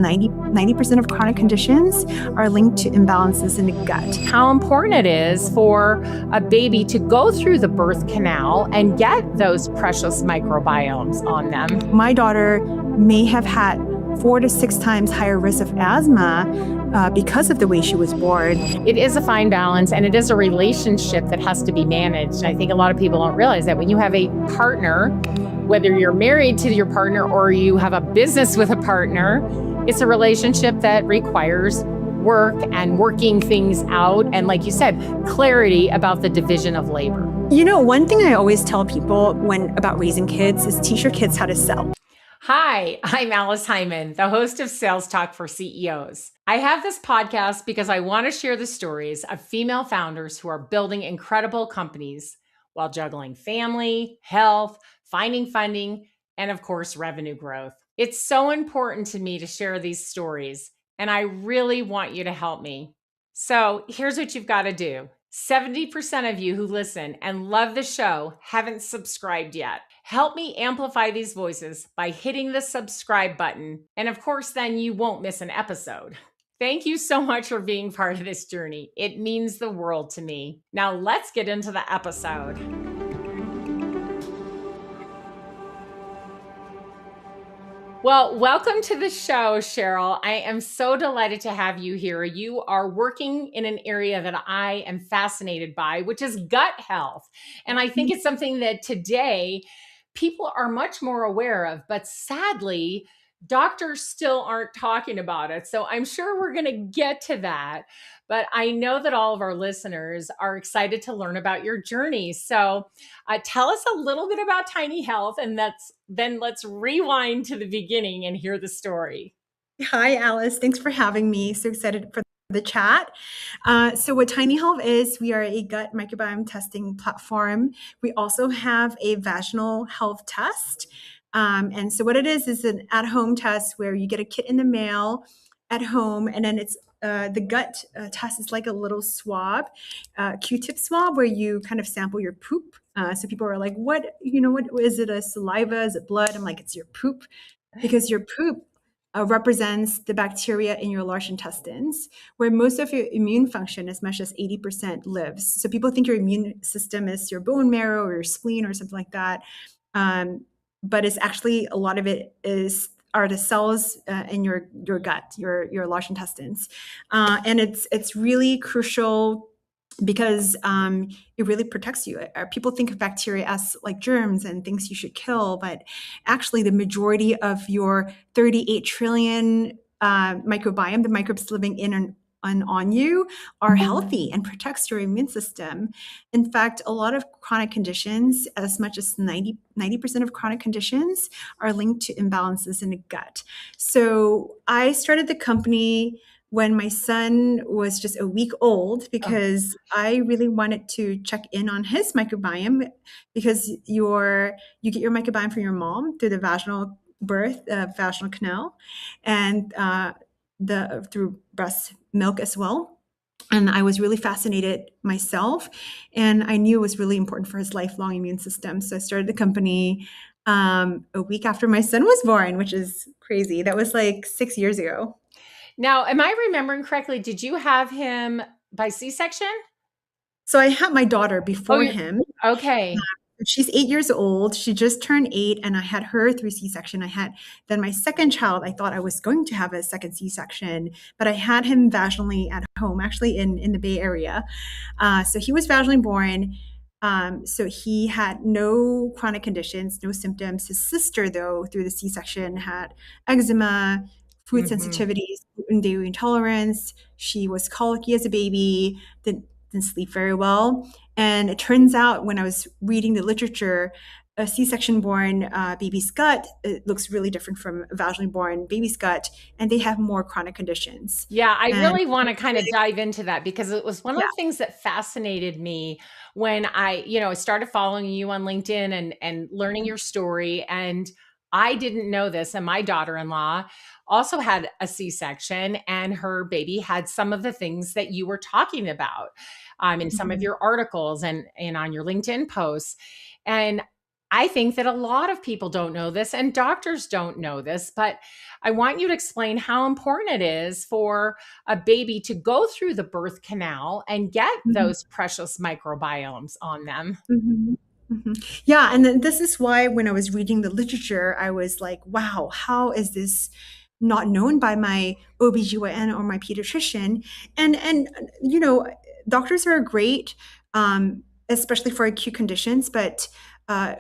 90% of chronic conditions are linked to imbalances in the gut. How important it is for a baby to go through the birth canal and get those precious microbiomes on them. My daughter may have had 4 to 6 times higher risk of asthma because of the way she was born. It is a fine balance, and it is a relationship that has to be managed. I think a lot of people don't realize that when you have a partner, whether you're married to your partner or you have a business with a partner, it's a relationship that requires work and working things out. And like you said, clarity about the division of labor. You know, one thing I always tell people about raising kids is teach your kids how to sell. Hi, I'm Alice Hyman, the host of Sales Talk for CEOs. I have this podcast because I want to share the stories of female founders who are building incredible companies while juggling family, health, finding funding, and of course, revenue growth. It's so important to me to share these stories, and I really want you to help me. So here's what you've got to do. 70% of you who listen and love the show haven't subscribed yet. Help me amplify these voices by hitting the subscribe button. And of course, then you won't miss an episode. Thank you so much for being part of this journey. It means the world to me. Now let's get into the episode. Well, welcome to the show, Cheryl. I am so delighted to have you here. You are working in an area that I am fascinated by, which is gut health. And I think it's something that today people are much more aware of, but sadly, doctors still aren't talking about it. So I'm sure we're going to get to that. But I know that all of our listeners are excited to learn about your journey. So tell us a little bit about Tiny Health, and then let's rewind to the beginning and hear the story. Hi, Alice. Thanks for having me. So excited for the chat. So what Tiny Health is, we are a gut microbiome testing platform. We also have a vaginal health test. And so what it is an at-home test where you get a kit in the mail at home, and then it's the gut test is like a little swab, Q-tip swab, where you kind of sample your poop. So people are like, what is it, a saliva? Is it blood? I'm like, it's your poop, because your poop represents the bacteria in your large intestines, where most of your immune function, as much as 80%, lives. So people think your immune system is your bone marrow or your spleen or something like that. But it's actually, a lot of it are the cells in your gut, your large intestines. And it's really crucial because it really protects you. People think of bacteria as like germs and things you should kill, but actually the majority of your 38 trillion microbiome, the microbes living in and on you, are healthy and protects your immune system. In fact, a lot of chronic conditions, as much as 90% of chronic conditions, are linked to imbalances in the gut. So I started the company when my son was just a week old, because I really wanted to check in on his microbiome, because you get your microbiome from your mom through the vaginal birth, vaginal canal, and through breast milk as well. And I was really fascinated myself, and I knew it was really important for his lifelong immune system. So I started the company a week after my son was born, which is crazy. That was like 6 years ago. Now, am I remembering correctly? Did you have him by C-section? So I had my daughter before him. Okay. She's 8 years old. She just turned 8, and I had her through C-section. Then my second child, I thought I was going to have a second C-section, but I had him vaginally at home, actually in the Bay Area. So he was vaginally born. So he had no chronic conditions, no symptoms. His sister, though, through the C-section, had eczema, food sensitivities, gluten dairy intolerance. She was colicky as a baby, didn't sleep very well. And it turns out, when I was reading the literature, a C-section born baby's gut, it looks really different from a vaginally born baby's gut, and they have more chronic conditions. Yeah, I really want to kind of dive into that, because it was one of the things that fascinated me when I started following you on LinkedIn and learning your story. And I didn't know this, and my daughter-in-law also had a C-section, and her baby had some of the things that you were talking about in some of your articles and on your LinkedIn posts. And I think that a lot of people don't know this and doctors don't know this, but I want you to explain how important it is for a baby to go through the birth canal and get Mhm. those precious microbiomes on them. Mhm. Mhm. Yeah, and then this is why when I was reading the literature, I was like, wow, how is this not known by my OBGYN or my pediatrician? And doctors are great, especially for acute conditions, but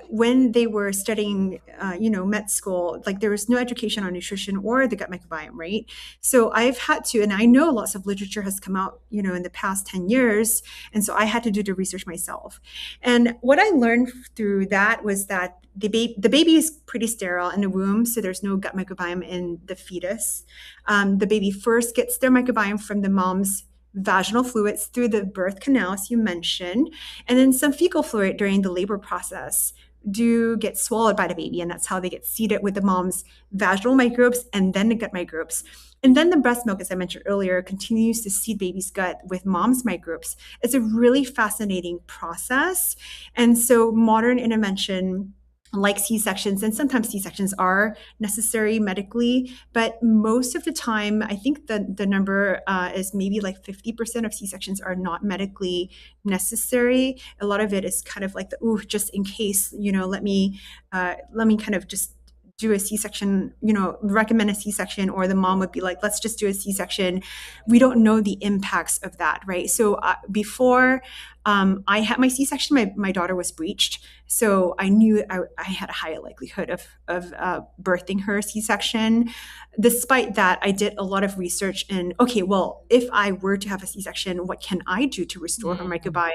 when they were studying, med school, like there was no education on nutrition or the gut microbiome, right? So I've had to, and I know lots of literature has come out, in the past 10 years. And so I had to do the research myself. And what I learned through that was that the baby is pretty sterile in the womb, so there's no gut microbiome in the fetus. The baby first gets their microbiome from the mom's vaginal fluids through the birth canal, as you mentioned, and then some fecal fluid during the labor process do get swallowed by the baby, and that's how they get seeded with the mom's vaginal microbes and then the gut microbes. And then the breast milk, as I mentioned earlier, continues to seed baby's gut with mom's microbes. It's a really fascinating process. And so modern intervention like C-sections, and sometimes C-sections are necessary medically, but most of the time, I think the number is maybe like 50% of C-sections are not medically necessary. A lot of it is kind of like just in case, let me kind of just do a C-section, recommend a C-section, or the mom would be like, let's just do a C-section. We don't know the impacts of that, right? So before I had my C-section, my daughter was breached. So I knew I had a higher likelihood of birthing her C-section. Despite that, I did a lot of research in, okay, well, if I were to have a C-section, what can I do to restore her Mm. microbiome?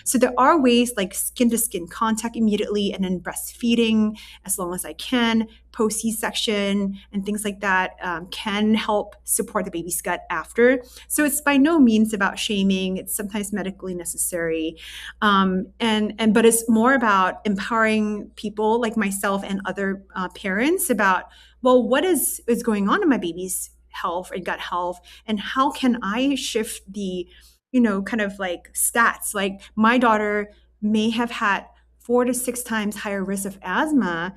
So there are ways like skin to skin contact immediately, and then breastfeeding as long as I can, post C-section and things like that can help support the baby's gut after. So it's by no means about shaming. It's sometimes medically necessary. But it's more about empowering people like myself and other parents about, well, what is going on in my baby's health and gut health, and how can I shift the, kind of like stats. Like my daughter may have had 4 to 6 times higher risk of asthma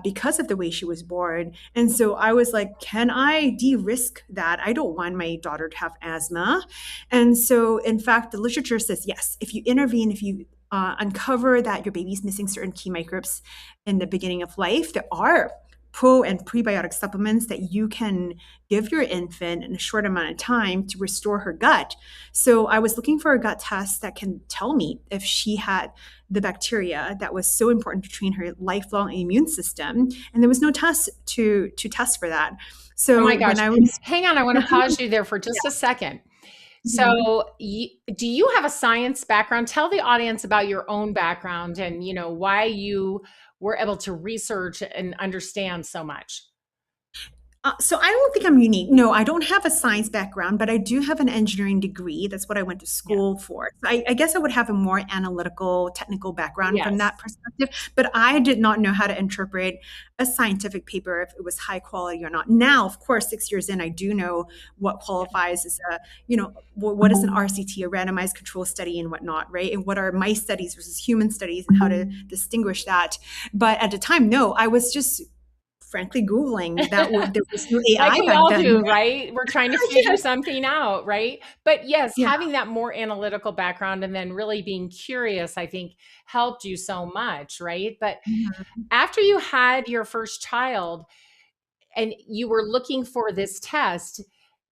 because of the way she was born. And so I was like, can I de-risk that? I don't want my daughter to have asthma. And so, in fact, the literature says yes, if you intervene, if you uncover that your baby's missing certain key microbes in the beginning of life, there are pro and prebiotic supplements that you can give your infant in a short amount of time to restore her gut. So I was looking for a gut test that can tell me if she had the bacteria that was so important to train her lifelong immune system, and there was no test to test for that. Oh So my gosh. when I was Hang on, I want to pause you there for just a second. Mhm. So, do you have a science background? Tell the audience about your own background and, why you were able to research and understand so much. So I don't think I'm unique. No, I don't have a science background, but I do have an engineering degree. That's what I went to Yeah. school for. So I guess I would have a more analytical, technical background from that Yes. perspective. But I did not know how to interpret a scientific paper, if it was high quality or not. Now, of course, 6 years in, I do know what Yeah. qualifies as what is an RCT, a randomized control study, and whatnot, right? And what are mice studies versus human studies, and how to distinguish that. But at the time, no, I was just frankly Googling. There was no Like AI we back all then. do, right? We're trying to figure Yes. something out, right? But yes, Yeah. having that more analytical background and then really being curious, I think helped you so much, right? But Mhm. after you had your first child and you were looking for this test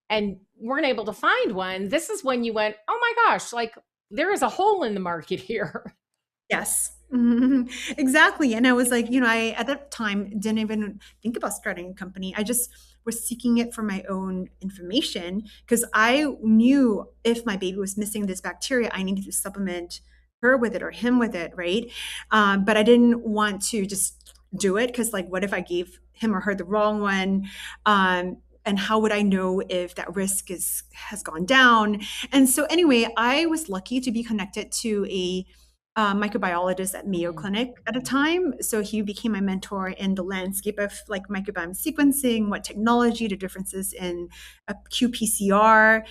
and weren't able to find one, this is when you went, oh my gosh, like there is a hole in the market here. Yes. Mhm. Exactly. And I was like, I at that time didn't even think about starting a company. I just was seeking it for my own information because I knew if my baby was missing this bacteria, I needed to supplement her with it or him with it, right? But I didn't want to just do it because, like, what if I gave him or her the wrong one? And how would I know if that risk has gone down? And so, anyway, I was lucky to be connected to microbiologist at Mayo Clinic at a time. So he became my mentor in the landscape of like microbiome sequencing, what technology, the differences in a qPCR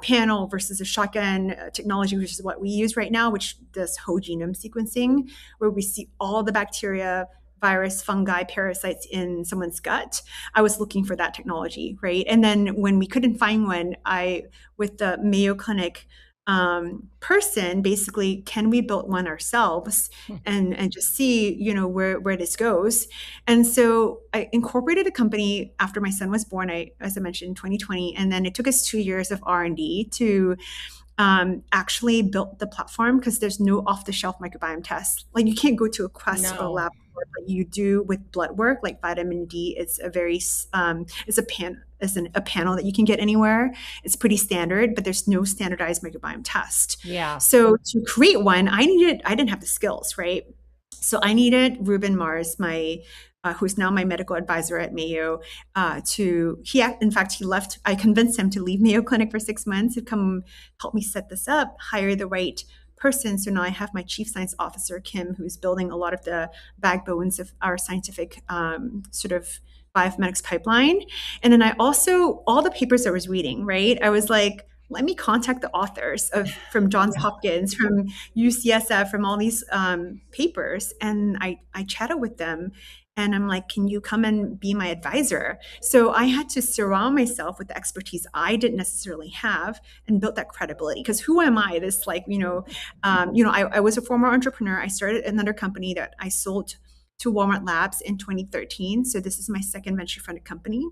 panel versus a shotgun technology, which is what we use right now, which does whole genome sequencing, where we see all the bacteria, virus, fungi, parasites in someone's gut. I was looking for that technology, right? And then when we couldn't find one, with the Mayo Clinic person, basically, can we build one ourselves and just see, where this goes? And so I incorporated a company after my son was born, as I mentioned, in 2020. And then it took us 2 years of R&D to actually built the platform, because there's no off-the-shelf microbiome test. Like you can't go to a Quest or a lab like you do with blood work, like vitamin D. It's a very it's a panel that you can get anywhere. It's pretty standard, but there's no standardized microbiome test. Yeah. So to create one, I didn't have the skills, right? So I needed Ruben Mars, who's now my medical advisor at Mayo, in fact, he left. I convinced him to leave Mayo Clinic for 6 months to come help me set this up, hire the right person. So now I have my chief science officer, Kim, who's building a lot of the backbones of our scientific sort of bioinformatics pipeline. And then I also, all the papers I was reading, right? I was like, let me contact the authors from Johns Hopkins, from UCSF, from all these papers. And I chatted with them. And I'm like, can you come and be my advisor? So I had to surround myself with the expertise I didn't necessarily have and built that credibility. Because who am I? This I was a former entrepreneur. I started another company that I sold to Walmart Labs in 2013. So this is my second venture funded company.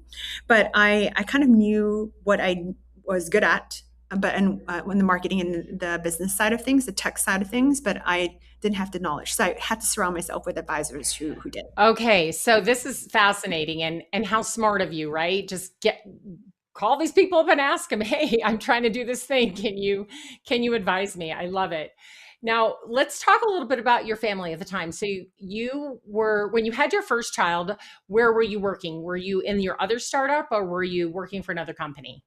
But I kind of knew what I was good at, when the marketing and the business side of things, the tech side of things, but I didn't have the knowledge. So I had to surround myself with advisors who did. Okay. So this is fascinating, and how smart of you, right? Just call these people up and ask them, hey, I'm trying to do this thing. Can you advise me? I love it. Now let's talk a little bit about your family at the time. So when you had your first child, where were you working? Were you in your other startup, or were you working for another company?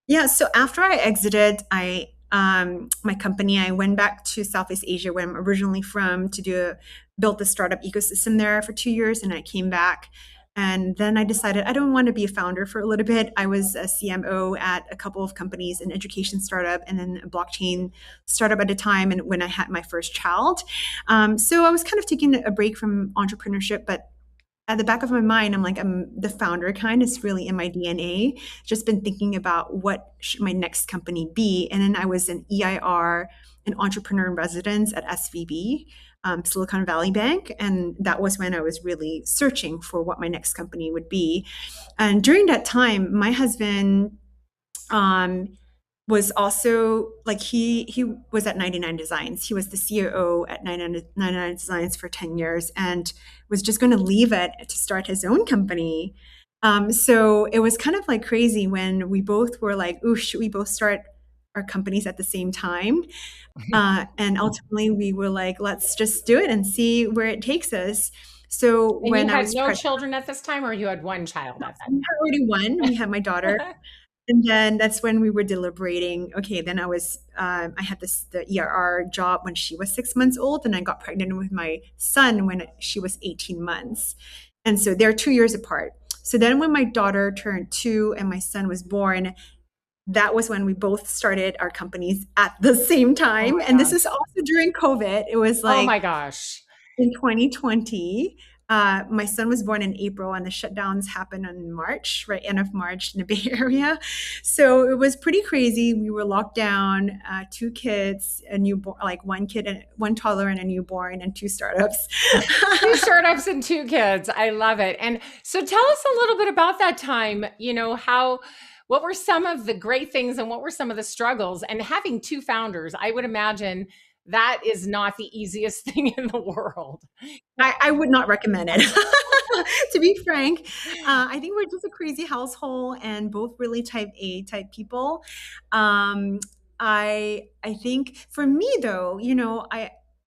Yeah. So after I exited, my company, I went back to Southeast Asia, where I'm originally from, to build the startup ecosystem there for 2 years. And I came back, and then I decided I don't want to be a founder for a little bit. I was a CMO at a couple of companies, an education startup and then a blockchain startup at a time. And when I had my first child, so I was kind of taking a break from entrepreneurship, but at the back of my mind, I'm the founder kind. It's really in my DNA. Just been thinking about what should my next company be. And then I was an EIR, an entrepreneur in residence at SVB, Silicon Valley Bank. And that was when I was really searching for what my next company would be. And during that time, my husband was also like, he was at 99 Designs. He was the COO at 99 Designs for 10 years and was just going to leave it to start his own company. So it was kind of like crazy when we both were like, ooh, should we both start our companies at the same time? And ultimately we were like, let's just do it and see where it takes us. So And when you I had was no children at this time, or you had one child at that we had already one. We had my daughter. And then that's when we were deliberating. Okay, then I had the ERR job when she was 6 months old, and I got pregnant with my son when she was 18 months. And so they're 2 years apart. So then when my daughter turned 2 and my son was born, that was when we both started our companies at the same time. And this is also during COVID. It was like, oh my gosh, in 2020. My son was born in April, and the shutdowns happened in March, right, end of March in the Bay Area. So it was pretty crazy. We were locked down, 2 kids, a newborn, like one kid, and one toddler and a newborn, and 2 startups. 2 startups and 2 kids. I love it. And so tell us a little bit about that time. What were some of the great things and what were some of the struggles? And having 2 founders, I would imagine that is not the easiest thing in the world. I would not recommend it. To be frank, I think we're just a crazy household and both really type A type people. I think for me though,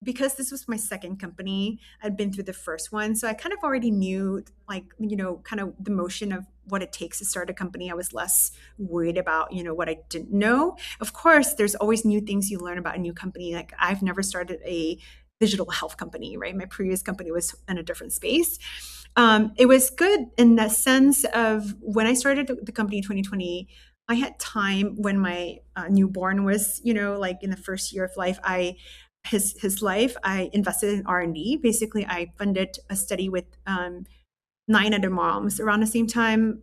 because this was my second company, I'd been through the first one. So I kind of already knew kind of the motion of what it takes to start a company. I was less worried about, what I didn't know. Of course, there's always new things you learn about a new company. Like I've never started a digital health company, right? My previous company was in a different space. It was good in the sense of when I started the company in 2020, I had time when my newborn was, like in the first year of life. His life, I invested in R&D. Basically, I funded a study with 9 other moms around the same time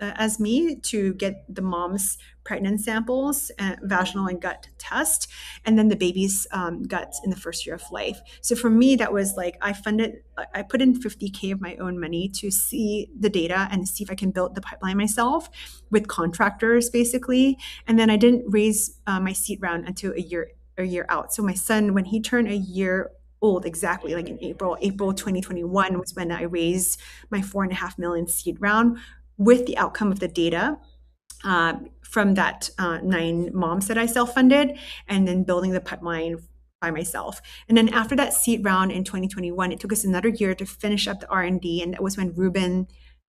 as me to get the mom's pregnant samples, vaginal and gut test, and then the baby's guts in the first year of life. So for me, that was like I put in 50K of my own money to see the data and see if I can build the pipeline myself with contractors, basically. And then I didn't raise my seed round until a year out. So my son, when he turned a year old, exactly like in April 2021 was when I raised my 4.5 million seed round with the outcome of the data from that 9 moms that I self-funded, and then building the pipeline by myself. And then after that seed round in 2021, it took us another year to finish up the R&D, and that was when Ruben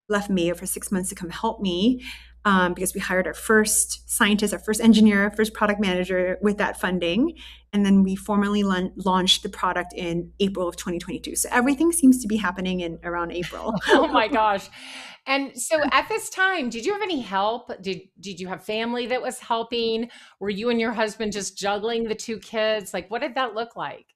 left Mayo for 6 months to come help me. Because we hired our first scientist, our first engineer, first product manager with that funding. And then we formally launched the product in April of 2022. So everything seems to be happening in around April. Oh my gosh. And so at this time, did you have any help? Did you have family that was helping? Were you and your husband just juggling the 2 kids? Like, what did that look like?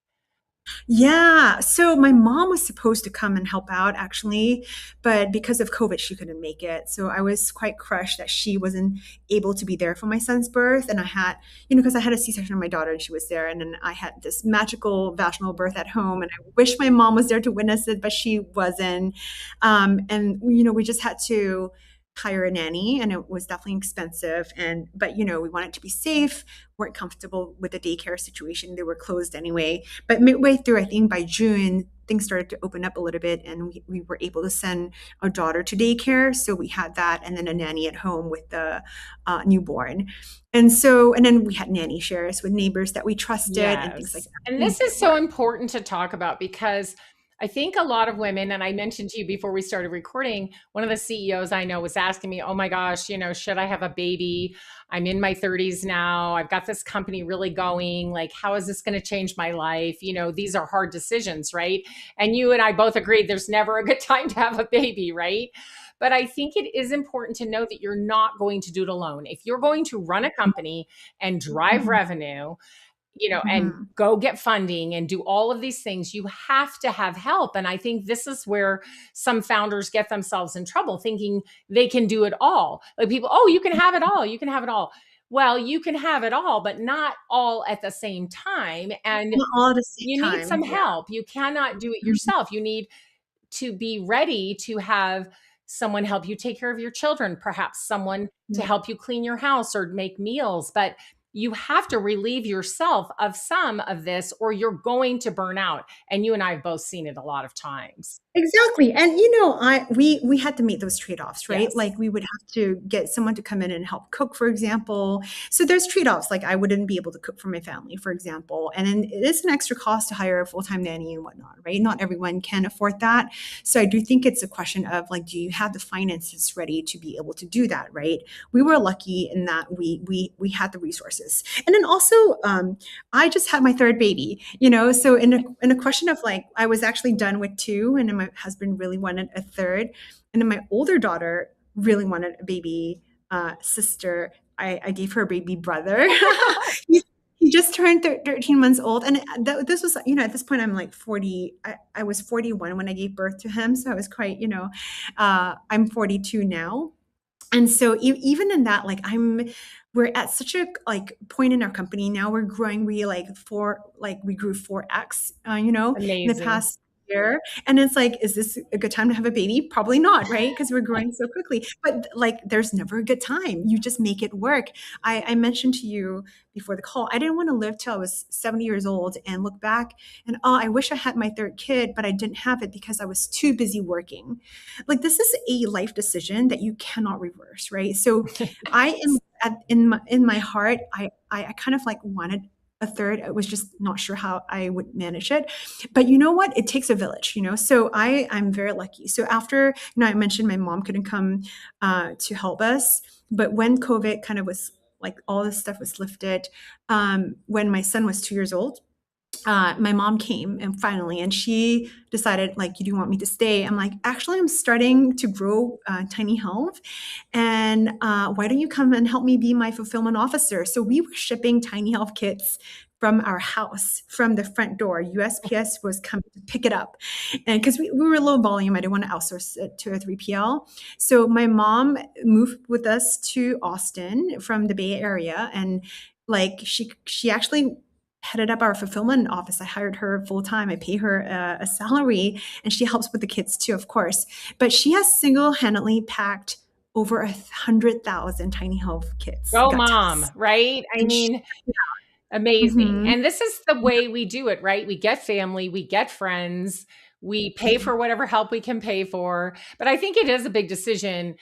Yeah. So my mom was supposed to come and help out actually, but because of COVID, she couldn't make it. So I was quite crushed that she wasn't able to be there for my son's birth. And I had, because I had a C-section on my daughter and she was there. And then I had this magical vaginal birth at home. And I wish my mom was there to witness it, but she wasn't. And, we just had to hire a nanny, and it was definitely expensive. But we wanted to be safe, weren't comfortable with the daycare situation. They were closed anyway. But midway through, I think by June, things started to open up a little bit, and we were able to send our daughter to daycare. So we had that, and then a nanny at home with the newborn. And then we had nanny shares with neighbors that we trusted and things like Yes. that. And this is so important to talk about because I think a lot of women, and I mentioned to you before we started recording, one of the CEOs I know was asking me, oh my gosh, should I have a baby? I'm in my 30s now. I've got this company really going. Like, how is this going to change my life? These are hard decisions, right? And you and I both agreed there's never a good time to have a baby, right? But I think it is important to know that you're not going to do it alone. If you're going to run a company and drive revenue, and Mhm. go get funding and do all of these things, you have to have help. And I think this is where some founders get themselves in trouble, thinking they can do it all. Like people, oh, you can have it all. You can have it all. Well, you can have it all, but not all at the same time. And Not all at the same you need time. some Yeah. help. You cannot do it Mhm. yourself. You need to be ready to have someone help you take care of your children, perhaps someone to Yeah. help you clean your house or make meals. But you have to relieve yourself of some of this or you're going to burn out. And you and I have both seen it a lot of times. Exactly. And we had to make those trade-offs, right? Yes. Like we would have to get someone to come in and help cook, for example. So there's trade-offs. Like I wouldn't be able to cook for my family, for example. And then it is an extra cost to hire a full-time nanny and whatnot, right? Not everyone can afford that. So I do think it's a question of like, do you have the finances ready to be able to do that, right? We were lucky in that we had the resources. And then also I just had my third baby, so in a question of like, I was actually done with 2, and then my husband really wanted a third. And then my older daughter really wanted a baby sister. I gave her a baby brother. he, he just turned 13 months old. And this was, at this point, I'm like 40. I was 41 when I gave birth to him. So I was quite, I'm 42 now. And so even in that, like we're at such a like point in our company now. We're growing. We grew 4x, in the Amazing. past year. And it's like, is this a good time to have a baby? Probably not, right? Because we're growing so quickly. But like, there's never a good time. You just make it work. I mentioned to you before the call, I didn't want to live till I was 70 years old and look back and, oh, I wish I had my third kid, but I didn't have it because I was too busy working. Like this is a life decision that you cannot reverse, right? So I am in my heart, I kind of like wanted a third. I was just not sure how I would manage it. But you know what? It takes a village, So I'm very lucky. So after, I mentioned my mom couldn't come to help us, but when COVID kind of was like all this stuff was lifted, when my son was 2 years old, my mom came and finally, and she decided like, you do want me to stay? I'm like, actually, I'm starting to grow Tiny Health, and why don't you come and help me be my fulfillment officer? So we were shipping Tiny Health kits from our house, from the front door. USPS was coming to pick it up, and because we were low volume, I didn't want to outsource it to a 3PL. So my mom moved with us to Austin from the Bay Area, and like she actually headed up our fulfillment office. I hired her full time. I pay her a salary, and she helps with the kids too, of course. But she has single-handedly packed over 100,000 Tiny Health kits, Go gut mom, tests. right? I And she, mean, amazing. mhm, And this is the way we do it, right? We get family, we get friends, we pay mhm, for whatever help we can pay for. But I think it is a big decision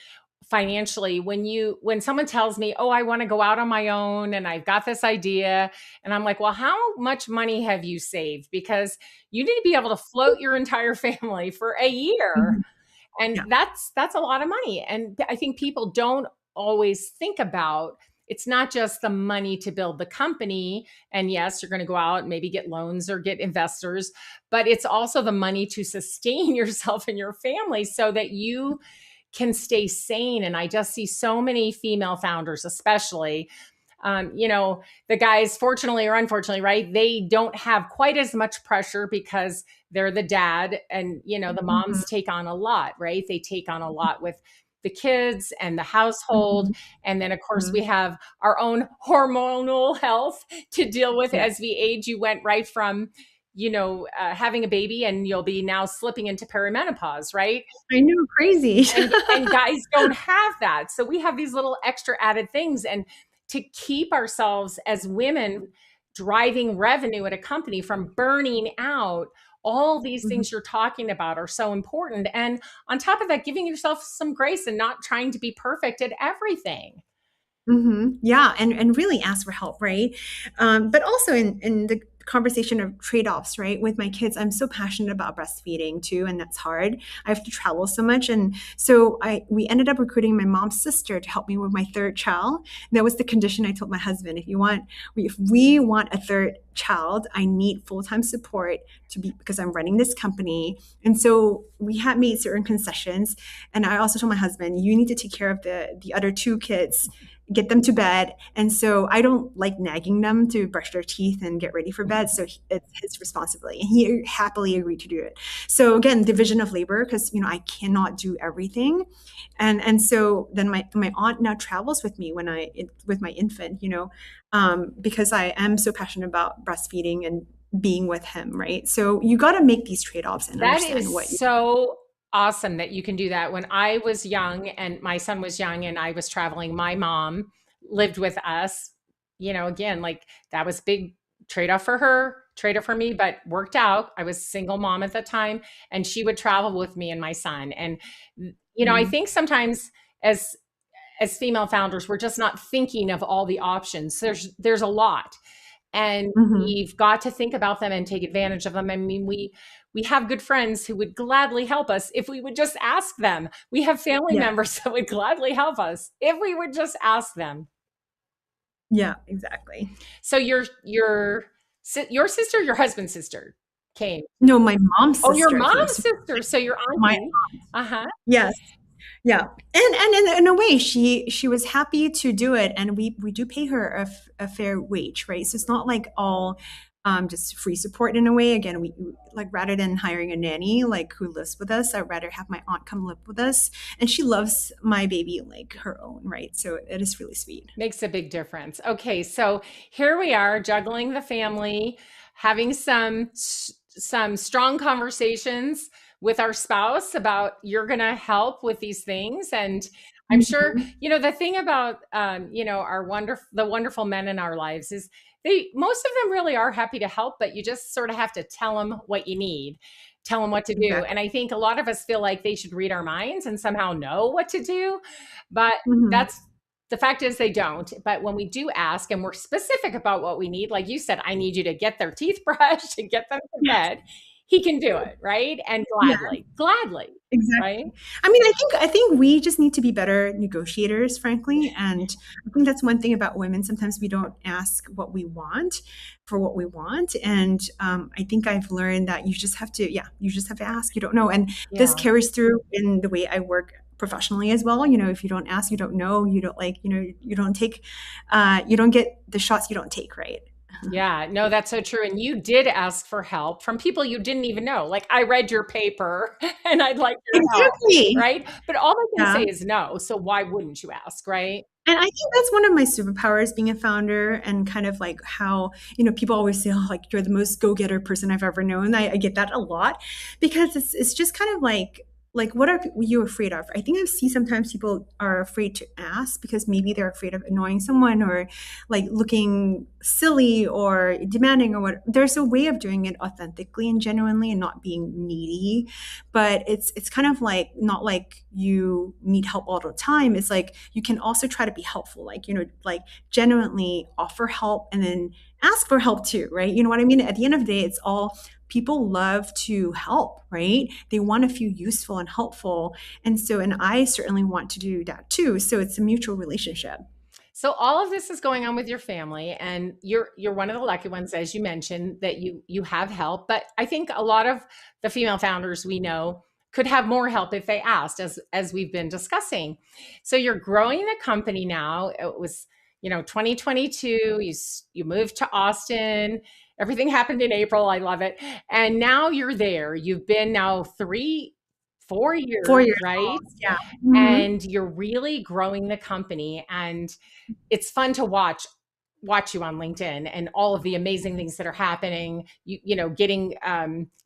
financially when someone tells me, "Oh, I want to go out on my own and I've got this idea." And I'm like, "Well, how much money have you saved? Because you need to be able to float your entire family for a year." mhm, And yeah, that's a lot of money. And I think people don't always think about it's not just the money to build the company. And yes, you're going to go out and maybe get loans or get investors, but it's also the money to sustain yourself and your family so that you can stay sane. And I just see so many female founders, especially, the guys, fortunately or unfortunately, right? They don't have quite as much pressure because they're the dad. And, the mhm, moms take on a lot, right? They take on a lot with the kids and the household. mhm, And then, of course, we mhm, have our own hormonal health to deal with yeah. as we age. You went right from, having a baby and you'll be now slipping into perimenopause, right? I know, crazy. And guys don't have that. So we have these little extra added things. And to keep ourselves as women driving revenue at a company from burning out, all these Mhm. things you're talking about are so important. And on top of that, giving yourself some grace and not trying to be perfect at everything. Yeah, and really ask for help, right? But also in the conversation of trade-offs, right? With my kids, I'm so passionate about breastfeeding too, and that's hard. I have to travel so much, and so we ended up recruiting my mom's sister to help me with my third child. And that was the condition I told my husband: if we want a third child, I need full-time support to be because I'm running this company. And so we had made certain concessions, and I also told my husband, you need to take care of the other two kids, get them to bed. And so I don't like nagging them to brush their teeth and get ready for bed. So it's his responsibility. And he happily agreed to do it. So again, division of labor, because I cannot do everything. And so then my aunt now travels with me with my infant, because I am so passionate about breastfeeding and being with him, right? So you got to make these trade-offs and That understand is what you so awesome that you can do that. When I was young and my son was young and I was traveling, my mom lived with us. Again, like that was big trade off for her, trade off for me, but worked out. I was single mom at the time, and she would travel with me and my son. And I Mhm. think sometimes as female founders, we're just not thinking of all the options. There's a lot, and Mhm. we've got to think about them and take advantage of them. I mean, we have good friends who would gladly help us if we would just ask them. We have family Yeah. members that would gladly help us if we would just ask them. Yeah, exactly. So your sister, your husband's sister came. No, my mom's Oh, your sister came. mom's So sister. So your my auntie. Uh-huh. yes. Yeah, and in a way, she was happy to do it, and we do pay her a fair wage, right? So it's not like all just free support in a way. Again, like rather than hiring a nanny like who lives with us, I'd rather have my aunt come live with us, and she loves my baby like her own, right? So it is really sweet. Makes a big difference. Okay, so here we are juggling the family, having some strong conversations with our spouse about you're going to help with these things. And I'm sure Mhm. the thing about our wonderful men in our lives is most of them really are happy to help, but you just sort of have to tell them what you need, tell them what to do. Exactly. And I think a lot of us feel like they should read our minds and somehow know what to do, but Mhm. that's the fact is they don't. But when we do ask and we're specific about what we need, like you said, I need you to get their teeth brushed and get them to Yes. bed, he can do it, right? And Yeah, gladly, right? exactly. I mean, I think we just need to be better negotiators, frankly. And I think that's one thing about women. Sometimes we don't ask what we want for what we want. And I think I've learned that you just have to, yeah, you just have to ask. You don't know. And this Yeah. carries through in the way I work professionally as well. You know, if you don't ask, you don't know. You don't like, you know, you don't take, you don't get the shots you don't take, right? Yeah, no, that's so true. And you did ask for help from people you didn't even know. Like, I read your paper and I'd like your help, Exactly. right? But all they can Yeah. say is no. So why wouldn't you ask, right? And I think that's one of my superpowers being a founder and kind of like how, you know, people always say, oh, like you're the most go-getter person I've ever known. I get that a lot because it's just kind of like what are you afraid of? I think I see sometimes people are afraid to ask because maybe they're afraid of annoying someone or like looking silly or demanding or what. There's a way of doing it authentically and genuinely and not being needy, but it's kind of like not like you need help all the time. It's like you can also try to be helpful, like, you know, like genuinely offer help and then ask for help too, right? You know what I mean? At the end of the day, it's all people love to help, right? They want to feel useful and helpful. And so, and I certainly want to do that too. So it's a mutual relationship. So all of this is going on with your family, and you're one of the lucky ones, as you mentioned, that you have help. But I think a lot of the female founders we know could have more help if they asked, as we've been discussing. So you're growing the company now. It was, 2022. You moved to Austin. Everything happened in April. I love it. And now you're there. You've been now 4 years, 4 years right? almost, yeah. Mhm. And you're really growing the company, and it's fun to watch you on LinkedIn and all of the amazing things that are happening. Getting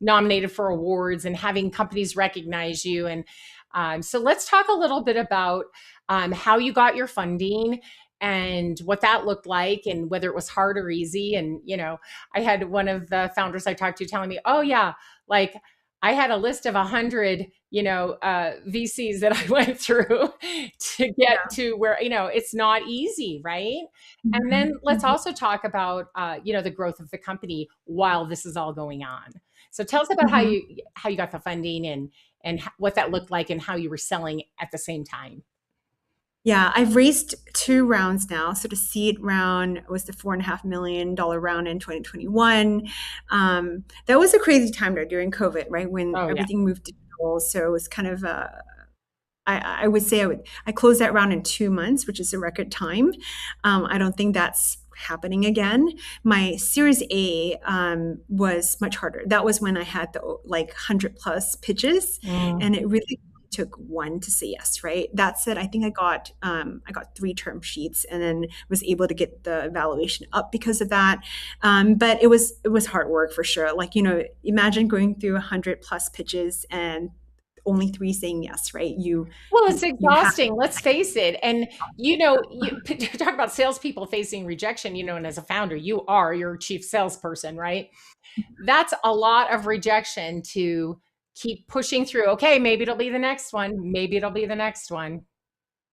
nominated for awards and having companies recognize you. And so let's talk a little bit about how you got your funding and what that looked like and whether it was hard or easy. And I had one of the founders I talked to telling me, oh yeah, like I had a list of 100 VCs that I went through to get Yeah. to where, it's not easy, right? And then Mhm. let's Mhm. also talk about, the growth of the company while this is all going on. So tell us about how Mhm. you got the funding and what that looked like and how you were selling at the same time. Yeah, I've raised 2 rounds now. So the seed round was the $4.5 million round in 2021. That was a crazy time though during COVID, right? When Oh yeah. everything moved digital. So it was kind of I would say I closed that round in 2 months, which is a record time. I don't think that's happening again. My Series A was much harder. That was when I had the like 100 plus pitches, Mm. and it really took one to say yes. Right. That said, I think I got 3 term sheets, and then was able to get the valuation up because of that. But it was hard work for sure. Like, you know, imagine going through 100 plus pitches and only 3 saying yes, right? Well, it's You have exhausting. Let's face it. And you talk about salespeople facing rejection. And as a founder, you're your chief salesperson, right? That's a lot of rejection to keep pushing through. Okay, maybe it'll be the next one. Maybe it'll be the next one.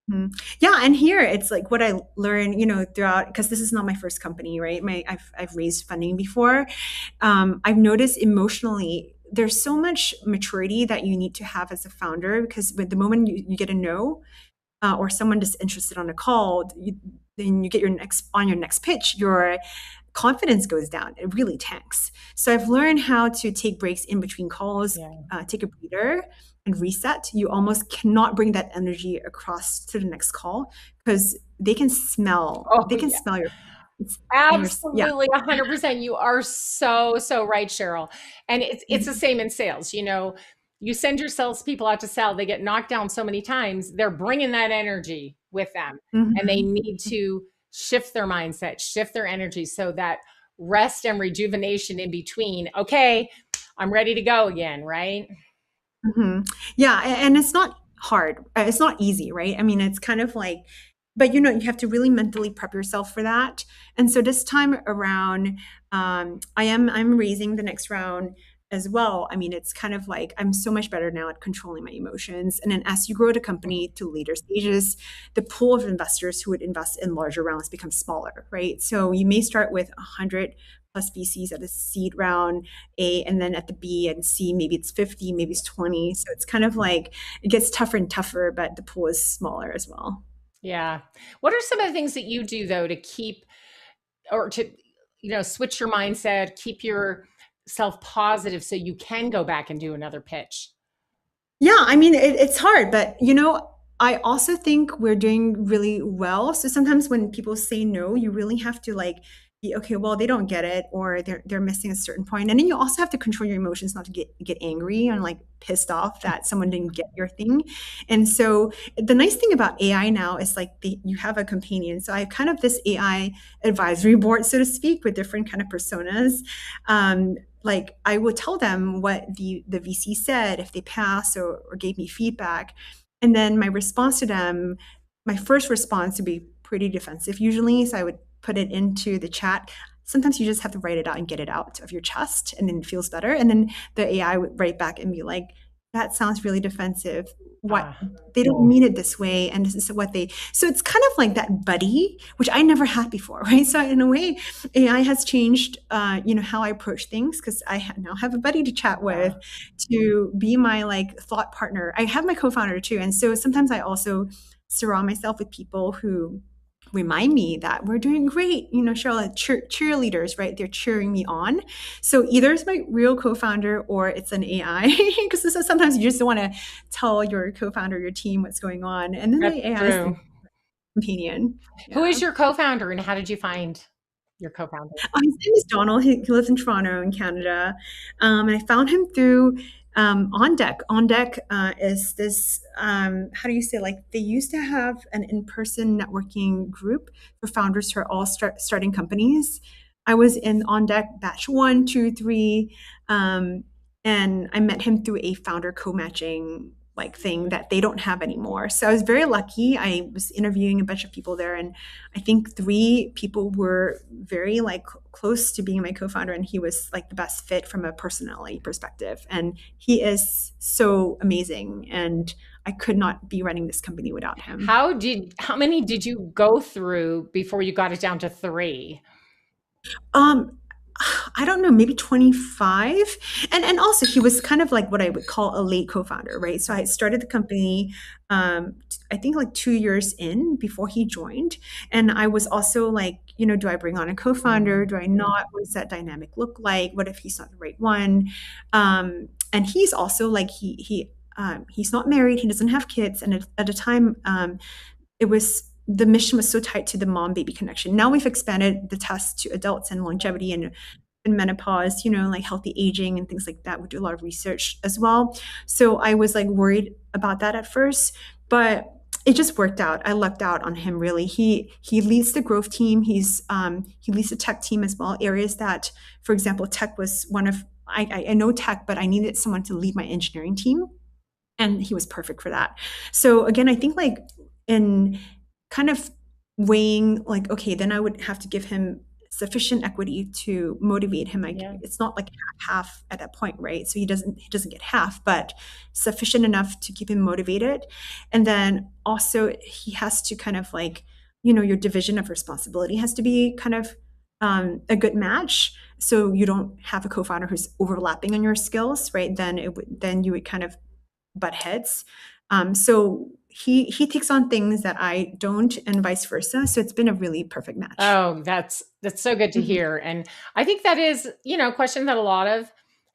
Mhm. Yeah, and here it's like what I learned, you know, throughout because this is not my first company, right? I've raised funding before. I've noticed emotionally there's so much maturity that you need to have as a founder because with the moment you get a no, or someone just interested on a call, then you get your next pitch, your confidence goes down. It really tanks. So I've learned how to take breaks in between calls, Yeah. take a breather, and reset. You almost cannot bring that energy across to the next call because they can smell. Oh, They can yeah. smell your and your yeah. Absolutely, 100%. You are so, so right, Cheryl. And it's the Mhm. same in sales. You send your salespeople out to sell, they get knocked down so many times, they're bringing that energy with them. And they Mhm. need to shift their mindset, shift their energy so that rest and rejuvenation in between. Okay, I'm ready to go again, right? Mhm. Yeah, and it's not hard. It's not easy, right? I mean, it's kind of like, but you know, you have to really mentally prep yourself for that. And so this time around, I'm raising the next round. as well. I mean, it's kind of like I'm so much better now at controlling my emotions. And then as you grow the company to later stages, the pool of investors who would invest in larger rounds becomes smaller, right? So you may start with 100 plus VCs at a seed round A, and then at the B and C, maybe it's 50, maybe it's 20. So it's kind of like it gets tougher and tougher, but the pool is smaller as well. Yeah. What are some of the things that you do though to keep or to switch your mindset, keep yourself positive so you can go back and do another pitch? Yeah, I mean, it's hard, but I also think we're doing really well. So sometimes when people say no, you really have to like be okay. Well, they don't get it, or they're missing a certain point, and then you also have to control your emotions, not to get angry and like pissed off that someone didn't get your thing. And so the nice thing about AI now is like you have a companion. So I have kind of this AI advisory board, so to speak, with different kind of personas. Like I would tell them what the VC said if they pass or gave me feedback. And then my response to them, my first response would be pretty defensive usually. So I would put it into the chat. Sometimes you just have to write it out and get it out of your chest, and then it feels better. And then the AI would write back and be like, that sounds really defensive. What Ah, they don't mean it this way, and this is what they. So it's kind of like that buddy, which I never had before, right? So in a way, AI has changed, how I approach things because now have a buddy to chat with, yeah. to be my like thought partner. I have my co-founder too, and so sometimes I also surround myself with people who remind me that we're doing great. Cheryl, cheerleaders, right? They're cheering me on. So either it's my real co-founder or it's an AI, because sometimes you just want to tell your co-founder, your team what's going on, and then That's the AI is the true. companion. Who Yeah. is your co-founder and how did you find your co-founder? His name is Donald. He lives in Toronto, in Canada. And I found him through On Deck. On Deck is this, how do you say, like they used to have an in person networking group for founders who are all starting companies. I was in On Deck batch one, two, three. And I met him through a founder co matching like thing that they don't have anymore. So I was very lucky. I was interviewing a bunch of people there, and I think three people were very like close to being my co-founder, and he was like the best fit from a personality perspective. And he is so amazing, and I could not be running this company without him. How many did you go through before you got it down to 3? Um, I don't know, maybe 25. And also he was kind of like what I would call a late co-founder, right? So I started the company I think like 2 years in before he joined. And I was also like, do I bring on a co-founder? Mhm. Do I not? What does that dynamic look like? What if he's not the right one? And he's also like he's not married, he doesn't have kids. And at the time, it was the mission was so tight to the mom baby connection. Now we've expanded the test to adults and longevity and menopause, like healthy aging and things like that. We do a lot of research as well. So I was like worried about that at first, but it just worked out. I lucked out on him really. He leads the growth team. He leads the tech team as well. Areas that, for example, tech was one of I know tech, but I needed someone to lead my engineering team, and he was perfect for that. So again, I think like in kind of weighing like, okay, then I would have to give him sufficient equity to motivate him. Like Yeah. it's not like half at that point, right? So he doesn't get half, but sufficient enough to keep him motivated. And then also he has to kind of like, your division of responsibility has to be kind of a good match. So you don't have a co-founder who's overlapping on your skills, right? Then you would kind of butt heads. So he takes on things that I don't, and vice versa. So it's been a really perfect match. Oh, that's so good to Mhm. hear. And I think that is, a question that a lot of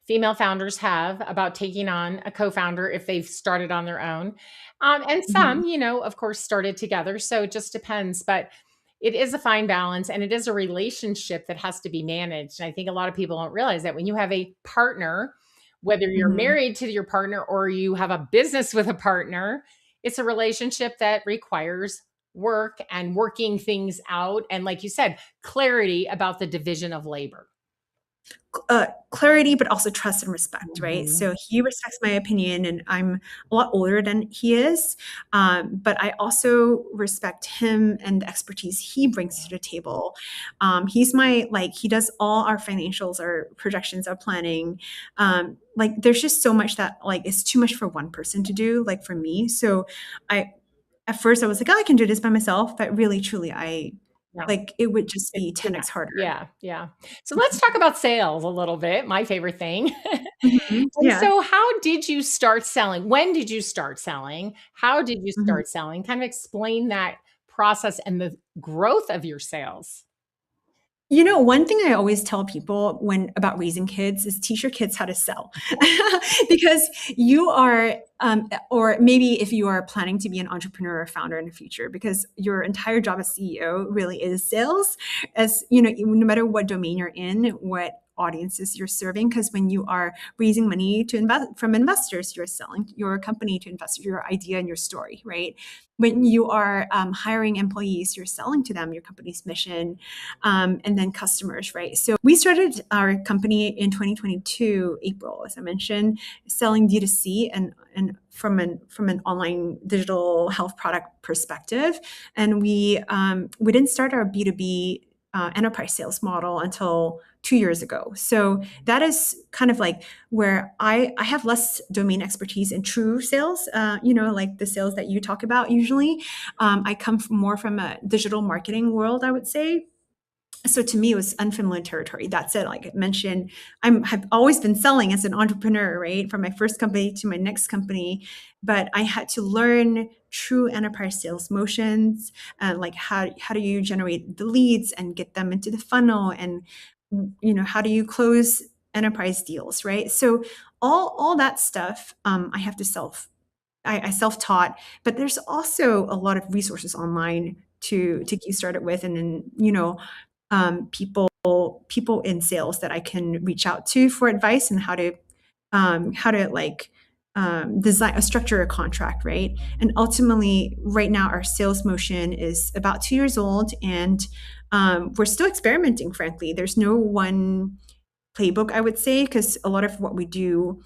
female founders have about taking on a co-founder if they've started on their own. And Mhm. some, of course, started together. So it just depends. But it is a fine balance and it is a relationship that has to be managed. And I think a lot of people don't realize that when you have a partner, whether you're Mhm. married to your partner or you have a business with a partner, it's a relationship that requires work and working things out. And like you said, clarity about the division of labor. clarity, but also trust and respect, right? Mhm. So he respects my opinion, and I'm a lot older than he is. But I also respect him and the expertise he brings to the table. He's my, like, he does all our financials, our projections, our planning. Like, there's just so much that, like, it's too much for one person to do, like for me. So at first I was like, oh, I can do this by myself. But really, truly, Yeah. like, it would just It's be too 10x much. harder. Yeah, yeah. So let's talk about sales a little bit, my favorite thing. Mhm. And Yeah. so how did you start selling? When did you start selling? How did you Mhm. start selling? Kind of explain that process and the growth of your sales. One thing I always tell people when about raising kids is teach your kids how to sell. Because you are, or maybe if you are planning to be an entrepreneur or founder in the future, because your entire job as CEO really is sales, as no matter what domain you're in, what audiences you're serving. Because when you are raising money to invest from investors, you're selling your company to investors, your idea and your story, right? When you are hiring employees, you're selling to them your company's mission, and then customers, right? So we started our company in 2022, April, as I mentioned, selling D2C and from an online digital health product perspective. And we didn't start our B2B enterprise sales model until 2 years ago. So that is kind of like where I have less domain expertise in true sales, like the sales that you talk about usually. I come more from a digital marketing world, I would say. So to me, it was unfamiliar territory. That's it. Like I mentioned, have always been selling as an entrepreneur, right? From my first company to my next company, but I had to learn true enterprise sales motions, like how do you generate the leads and get them into the funnel, and how do you close enterprise deals, right? So all that stuff, I have to I self-taught, but there's also a lot of resources online to get started with, and then people in sales that I can reach out to for advice and how to like design a structure a contract, right? And ultimately, right now, our sales motion is about 2 years old, and we're still experimenting. Frankly, there's no one playbook, I would say, because a lot of what we do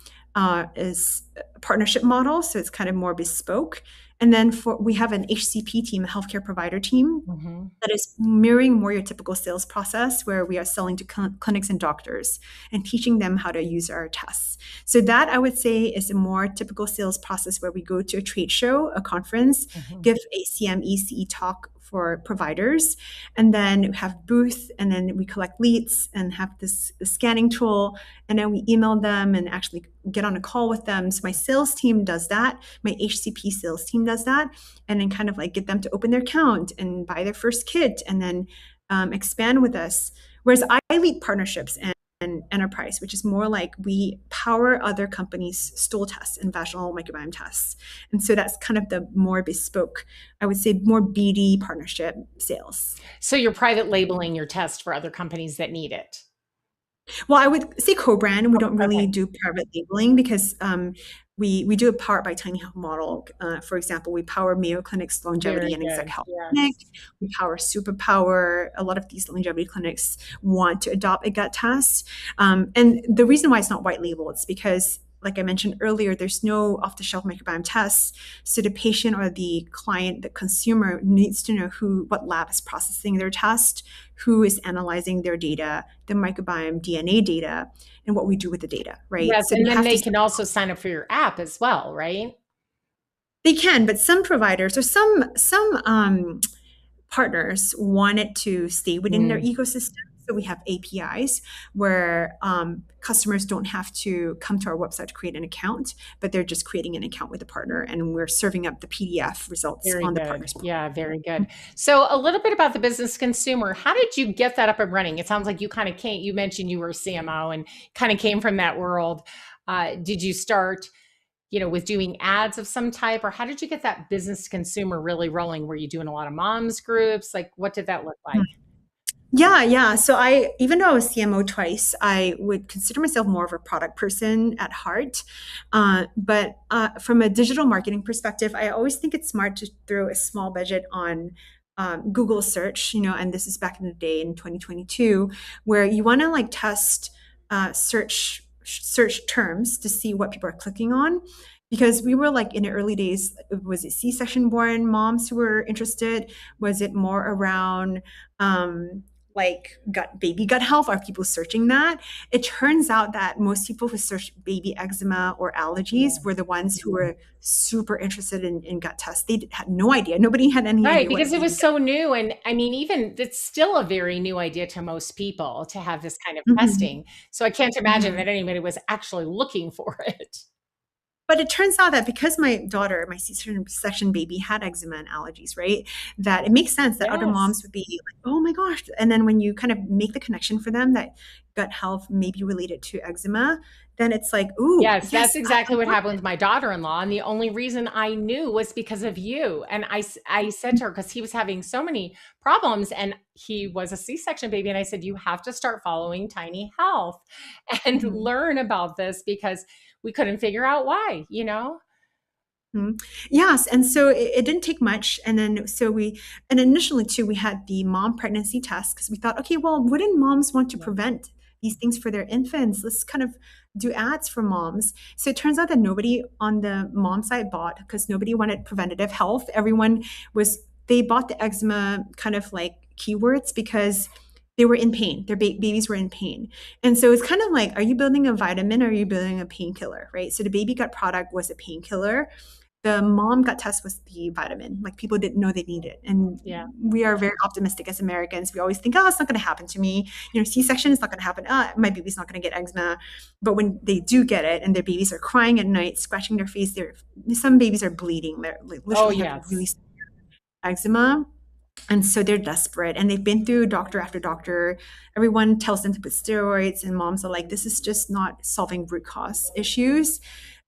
is a partnership model, so it's kind of more bespoke. And then we have an HCP team, a healthcare provider team, Mhm. that is mirroring more your typical sales process, where we are selling to clinics and doctors and teaching them how to use our tests. So that, I would say, is a more typical sales process, where we go to a trade show, a conference, Mhm. give a CME talk for providers, and then have booth, and then we collect leads and have this scanning tool, and then we email them and actually get on a call with them. So my sales team does that, my HCP sales team does that, and then kind of like get them to open their account and buy their first kit, and then expand with us. Whereas I lead partnerships and enterprise, which is more like we power other companies' stool tests and vaginal microbiome tests. And so that's kind of the more bespoke, I would say, more BD partnership sales. So you're private labeling your test for other companies that need it. Well, I would say co-brand. We don't really Okay. do private labeling, because we do a powered by Tiny Health model. For example, we power Mayo Clinic's longevity Very and exec good. health clinic. Yes. We power Superpower. A lot of these longevity clinics want to adopt a gut test, and the reason why it's not white label is because, like I mentioned earlier, there's no off-the-shelf microbiome tests. So the patient or the client, the consumer, needs to know what lab is processing their test, who is analyzing their data, the microbiome DNA data, and what we do with the data, right? Yes, So they and then have to, they can also sign up for your app as well, right? they can, but some providers or some partners want it to stay within their Mm, ecosystem. So we have APIs where customers don't have to come to our website to create an account, but they're just creating an account with a partner, and we're serving up the PDF results very on the good. partner's portal. Yeah, very good. So a little bit about the business consumer. How did you get that up and running? It sounds like you kind of came, you mentioned you were a CMO and kind of came from that world. Did you start, with doing ads of some type, or how did you get that business to consumer really rolling? Were you doing a lot of moms groups? Like, what did that look like? Yeah, yeah. So even though I was CMO twice, I would consider myself more of a product person at heart. But from a digital marketing perspective, I always think it's smart to throw a small budget on Google search, and this is back in the day in 2022, where you want to like test search terms to see what people are clicking on, because we were like in the early days, was it C-section born moms who were interested? Was it more around like baby gut health? Are people searching that? It turns out that most people who search baby eczema or allergies Yeah. were the ones who were super interested in gut tests. They had no idea. Nobody had any Right, idea what because it baby was gut. so new. And I mean, even it's still a very new idea to most people to have this kind of Mhm, testing. So I can't imagine mhm. that anybody was actually looking for it. But it turns out that because my daughter, my C-section baby, had eczema and allergies, right? That it makes sense that other moms Yes. would be like, oh my gosh. And then when you kind of make the connection for them that gut health may be related to eczema, then it's like, ooh, Yes, that's yes, I exactly what want happened with my daughter-in-law, and the only reason I knew was because of you. And I said it. to her, because he was having so many problems, and he was a C-section baby, and I said, you have to start following Tiny Health and Mhm. learn about this because we couldn't figure out why, you know? Mhm. Yes, and so it didn't take much, and then and initially too, we had the mom pregnancy test because we thought, okay, well, wouldn't moms want to Yeah. prevent these things for their infants? Let's kind of do ads for moms. So it turns out that nobody on the mom side bought because nobody wanted preventative health. Everyone they bought the eczema kind of like keywords because they were in pain. Their babies were in pain. And so it's kind of like, are you building a vitamin or are you building a painkiller, right? So the baby gut product was a painkiller, the mom gut test was the vitamin. Like people didn't know they need it. And Yeah. we are very optimistic as Americans. We always think, oh, it's not going to happen to me. C-section is not going to happen. My baby's not going to get eczema. But when they do get it and their babies are crying at night, scratching their face, some babies are bleeding. They're like, Oh, literally have really yes. severe eczema. And so they're desperate and they've been through doctor after doctor. Everyone tells them to put steroids, and moms are like, this is just not solving root cause issues.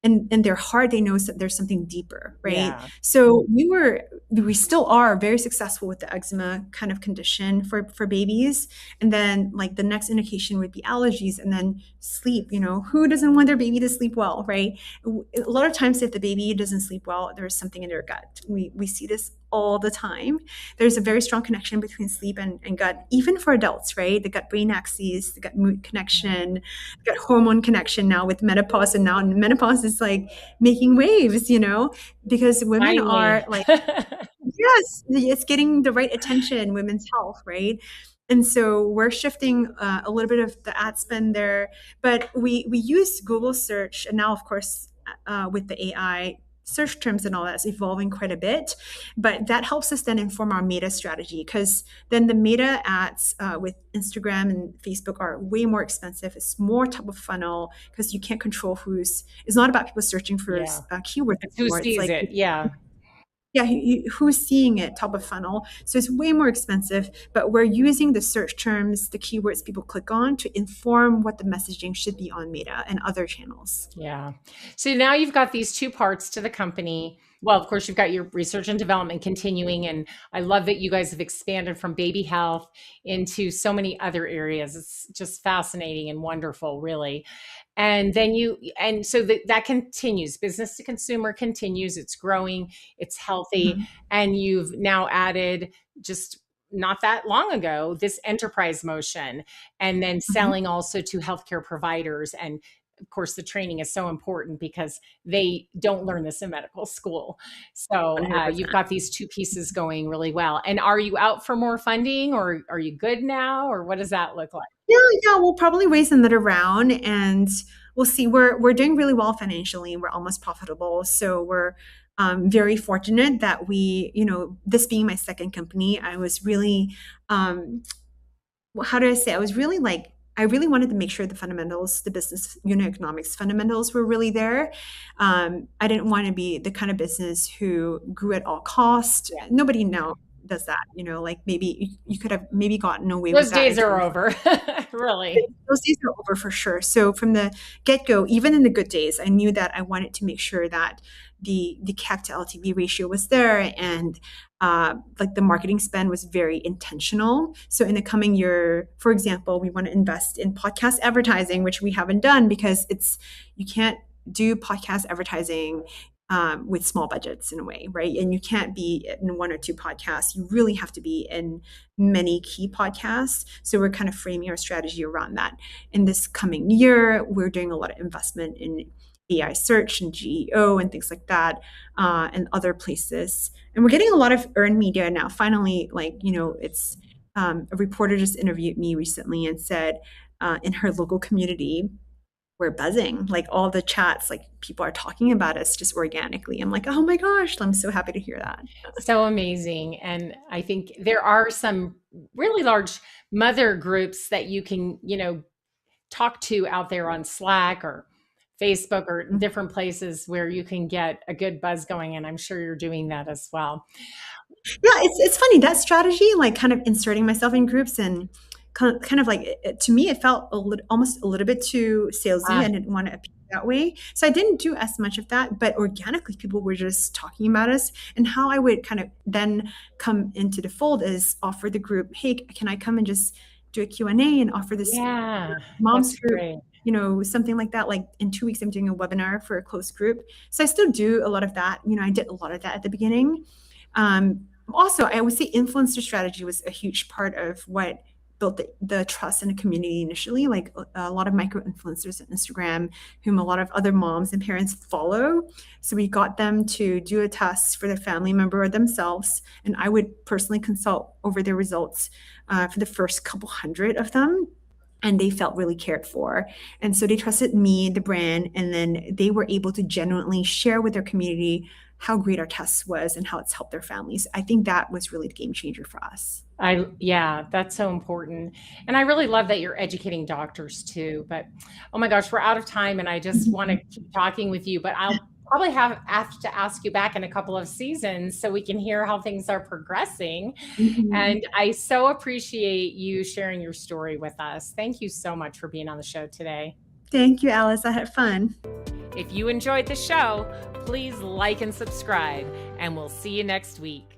And in their heart, they know that there's something deeper, right? Yeah. So we still are very successful with the eczema kind of condition for babies. And then like the next indication would be allergies and then sleep. Who doesn't want their baby to sleep well, right? A lot of times if the baby doesn't sleep well, there's something in their gut. We see this all the time. There's a very strong connection between sleep and gut, even for adults, right? The gut brain axis, the gut mood connection, the gut hormone connection now with menopause. And now menopause is like making waves, because women are Finally. like, yes, it's getting the right attention, women's health, right? And so we're shifting a little bit of the ad spend there, but we use Google search, and now of course with the AI search terms and all that's evolving quite a bit, but that helps us then inform our meta strategy because then the meta ads with Instagram and Facebook are way more expensive. It's more top of funnel because you can't control it's not about people searching for Yeah. keywords It's who anymore. It's sees like it. Yeah. yeah, who's seeing it top of funnel. So it's way more expensive, but we're using the search terms, the keywords people click on to inform what the messaging should be on Meta and other channels. Yeah. So now you've got these two parts to the company. Well, of course, you've got your research and development continuing. And I love that you guys have expanded from baby health into so many other areas. It's just fascinating and wonderful, really. And then and so that continues. Business to consumer continues. It's growing, it's healthy. Mhm, And you've now added just not that long ago this enterprise motion and then mhm, selling also to healthcare providers. And of course, the training is so important because they don't learn this in medical school. So you've 100%. got these two pieces going really well. And are you out for more funding, or are you good now, or what does that look like? Yeah, yeah, we'll probably raise another round and we'll see. We're doing really well financially. We're almost profitable. So we're very fortunate that this being my second company, I was really how do I say? I was really like, I really wanted to make sure the fundamentals, the business unit economics fundamentals were really there. I didn't want to be the kind of business who grew at all cost. Yeah. Nobody now does that, like maybe you could have maybe gotten away with Those that days are again. over, really. Those days are over for sure. So from the get-go, even in the good days, I knew that I wanted to make sure that the CAC to LTV ratio was there, and like the marketing spend was very intentional. So in the coming year, for example, we want to invest in podcast advertising, which we haven't done because you can't do podcast advertising with small budgets in a way, right? And you can't be in one or two podcasts. You really have to be in many key podcasts. So we're kind of framing our strategy around that. In this coming year, we're doing a lot of investment in AI search and GEO and things like that, and other places. And we're getting a lot of earned media now. Finally, it's a reporter just interviewed me recently and said, in her local community, we're buzzing. Like all the chats, like people are talking about us just organically. I'm like, oh my gosh, I'm so happy to hear that. So amazing. And I think there are some really large mother groups that you can, talk to out there on Slack or Facebook or different places where you can get a good buzz going. And I'm sure you're doing that as well. Yeah, it's funny that strategy, like kind of inserting myself in groups and kind of like to me, it felt almost a little bit too salesy. I didn't want to appear that way, so I didn't do as much of that. But organically, people were just talking about us, and how I would kind of then come into the fold is offer the group, hey, can I come and just do a Q&A and offer this Yeah, mom's that's group, great. something like that. Like in 2 weeks, I'm doing a webinar for a close group, so I still do a lot of that. I did a lot of that at the beginning. Also, I would say influencer strategy was a huge part of what built the trust in the community initially. Like a lot of micro influencers on Instagram, whom a lot of other moms and parents follow. So we got them to do a test for their family member or themselves, and I would personally consult over their results for the first couple hundred of them. And they felt really cared for. And so they trusted me, the brand, and then they were able to genuinely share with their community how great our test was and how it's helped their families. I think that was really the game changer for us. Yeah, that's so important. And I really love that you're educating doctors too. But oh my gosh, we're out of time and I just want to keep talking with you, but I'll probably have to ask you back in a couple of seasons so we can hear how things are progressing. And I so appreciate you sharing your story with us. Thank you so much for being on the show today. Thank you, Alice. I had fun. If you enjoyed the show, please like and subscribe, and we'll see you next week.